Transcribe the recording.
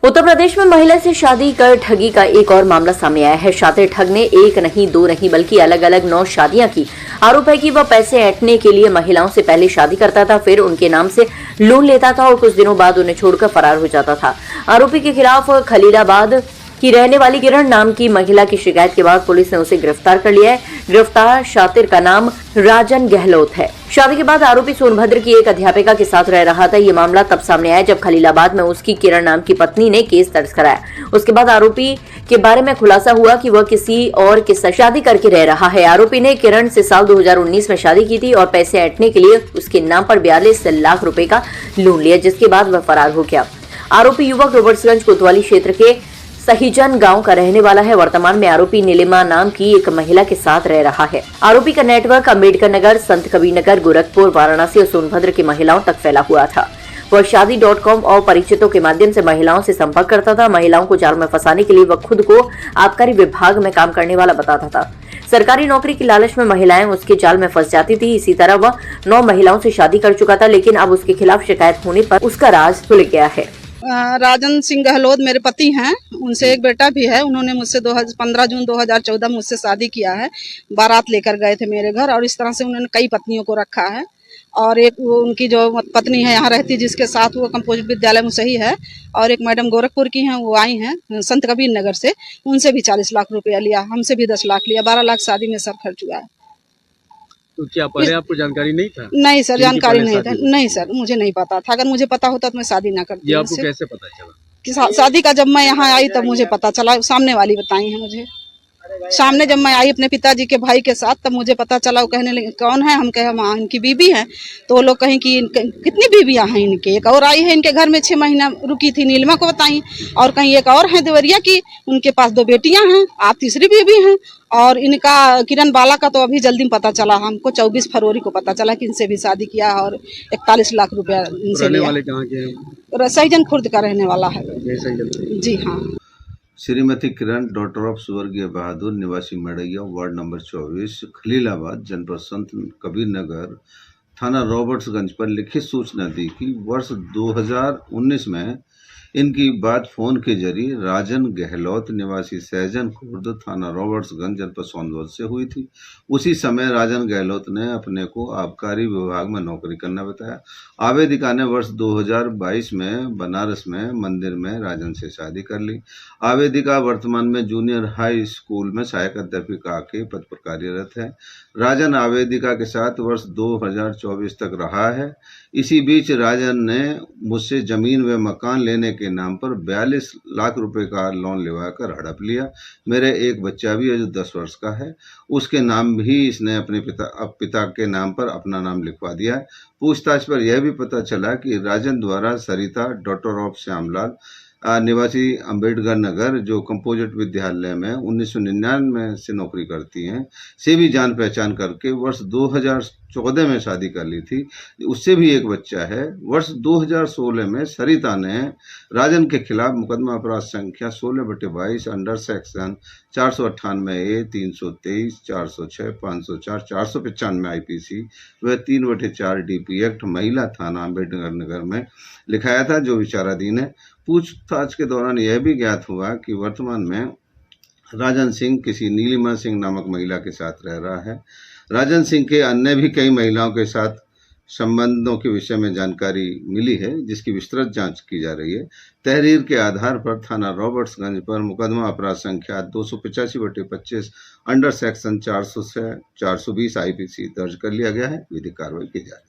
उत्तर प्रदेश में महिला से शादी कर ठगी का एक और मामला सामने आया है। शातिर ठग ने एक नहीं दो नहीं बल्कि अलग अलग 9 शादियां की। आरोप है कि वह पैसे ऐंठने के लिए महिलाओं से पहले शादी करता था, फिर उनके नाम से लोन लेता था और कुछ दिनों बाद उन्हें छोड़कर फरार हो जाता था। आरोपी के खिलाफ खलीलाबाद की रहने वाली किरण नाम की महिला की शिकायत के बाद पुलिस ने उसे गिरफ्तार कर लिया है। गिरफ्तार शातिर का नाम राजन गहलोत है। शादी के बाद आरोपी सोनभद्र की एक अध्यापिका के साथ रह रहा था। ये मामला तब सामने आया जब खलीलाबाद में उसकी किरण नाम की पत्नी ने केस दर्ज कराया। उसके बाद आरोपी के बारे में खुलासा हुआ कि वह किसी और के साथ शादी करके रह रहा है। आरोपी ने किरण से साल 2019 में शादी की थी और पैसे ऐंठने के लिए उसके नाम पर 42 लाख रुपए का लोन लिया, जिसके बाद वह फरार हो गया। आरोपी युवक रॉबर्ट्सगंज कोतवाली क्षेत्र के सहीजन गांव का रहने वाला है। वर्तमान में आरोपी नीलिमा नाम की एक महिला के साथ रह रहा है। आरोपी का नेटवर्क अम्बेडकर नगर, संत कबीर नगर, गोरखपुर, वाराणसी और सोनभद्र की महिलाओं तक फैला हुआ था। वह शादी.com और परिचितों के माध्यम से महिलाओं से संपर्क करता था। महिलाओं को जाल में फंसाने के लिए वह खुद को आबकारी विभाग में काम करने वाला बताता था। सरकारी नौकरी की लालच में महिलाएं उसके जाल में फंस जाती थी। इसी तरह वह 9 महिलाओं से शादी कर चुका था, लेकिन अब उसके खिलाफ शिकायत होने पर उसका राज खुल गया है। राजन सिंह गहलोत मेरे पति हैं। उनसे एक बेटा भी है। उन्होंने मुझसे 15 जून 2014 मुझसे शादी किया है। बारात लेकर गए थे मेरे घर और इस तरह से उन्होंने कई पत्नियों को रखा है। और एक उनकी जो पत्नी है यहाँ रहती, जिसके साथ वो कंपोजिट विद्यालय में सही है, और एक मैडम गोरखपुर की हैं, वो आई हैं संत कबीर नगर से। उनसे भी 40 लाख रुपया लिया, हमसे भी 10 लाख लिया। 12 लाख शादी में सब खर्च हुआ है। तो क्या पहले आपको जानकारी नहीं था? नहीं सर, जानकारी नहीं था। नहीं सर, मुझे नहीं पता था। अगर मुझे पता होता तो मैं शादी ना करती। ये आपको कैसे पता चला कि शादी का? जब मैं यहाँ आई तब मुझे पता चला। सामने वाली बताई है मुझे। सामने जब मैं आई अपने पिताजी के भाई के साथ, तब मुझे पता चला। वो कहने लगे कौन है? हम कहे माँ इनकी बीबी है। तो वो लोग कहें कि कितनी बीबियाँ हैं इनके? एक और आई है इनके घर में 6 महीना रुकी थी, नीलिमा को बताई। और कहीं एक और है देवरिया की, उनके पास 2 बेटियां हैं, आप तीसरी बीबी हैं। और इनका किरण बाला का तो अभी जल्दी पता चला हमको, 24 फरवरी को पता चला कि इनसे भी शादी किया और 41 लाख रुपया इनसे लिया। वाले कहाँ के हैं? सहीजन खुर्द का रहने वाला है। जी हाँ। श्रीमती किरण डॉटर ऑफ स्वर्गीय बहादुर, निवासी मड़ैया, वार्ड नंबर 24, खलीलाबाद, जनपद संत कबीर नगर, थाना रॉबर्ट्सगंज पर लिखित सूचना दी कि वर्ष 2019 में इनकी बात फोन के जरिए राजन गहलोत निवासी सहजन खुर्द, थाना रॉबर्ट्सगंज, जनपद सोनभद्र से हुई थी। उसी समय राजन गहलोत ने अपने को आबकारी विभाग में नौकरी करना बताया। आवेदिका ने वर्ष 2022 में बनारस में मंदिर में राजन से शादी कर ली। आवेदिका वर्तमान में जूनियर हाई स्कूल में सहायक अध्यापिका के पद पर कार्यरत है। राजन आवेदिका के साथ वर्ष 2024 तक रहा है। इसी बीच राजन ने मुझसे जमीन व मकान लेने के नाम पर 42 लाख रुपए का लोन लेवाकर हड़प लिया। मेरे एक बच्चा भी है जो 10 वर्ष का है, उसके नाम भी इसने अपने पिता के नाम पर अपना नाम लिखवा दिया है। पूछताछ पर यह भी पता चला कि राजन द्वारा सरिता डॉटर ऑफ श्यामलाल निवासी अम्बेडकर नगर, जो कंपोजिट विद्यालय में 1999 से नौकरी करती हैं, से भी जान पहचान करके वर्ष 2014 में शादी कर ली थी। उससे भी एक बच्चा है। वर्ष 2016 में सरिता ने राजन के खिलाफ मुकदमा अपराध संख्या 16/22 अंडर सेक्शन 498A, 323, 406, 504, 495 IPC व 3/4 DP एक्ट महिला थाना अम्बेडकर नगर में लिखाया था, जो विचाराधीन है। पूछताछ के दौरान यह भी ज्ञात हुआ कि वर्तमान में राजन सिंह किसी नीलिमा सिंह नामक महिला के साथ रह रहा है। राजन सिंह के अन्य भी कई महिलाओं के साथ संबंधों के विषय में जानकारी मिली है, जिसकी विस्तृत जांच की जा रही है। तहरीर के आधार पर थाना रॉबर्ट्सगंज पर मुकदमा अपराध संख्या 285/25 अंडर सेक्शन 400 से 420 IPC दर्ज कर लिया गया है। विधिक कार्रवाई की जा रही है।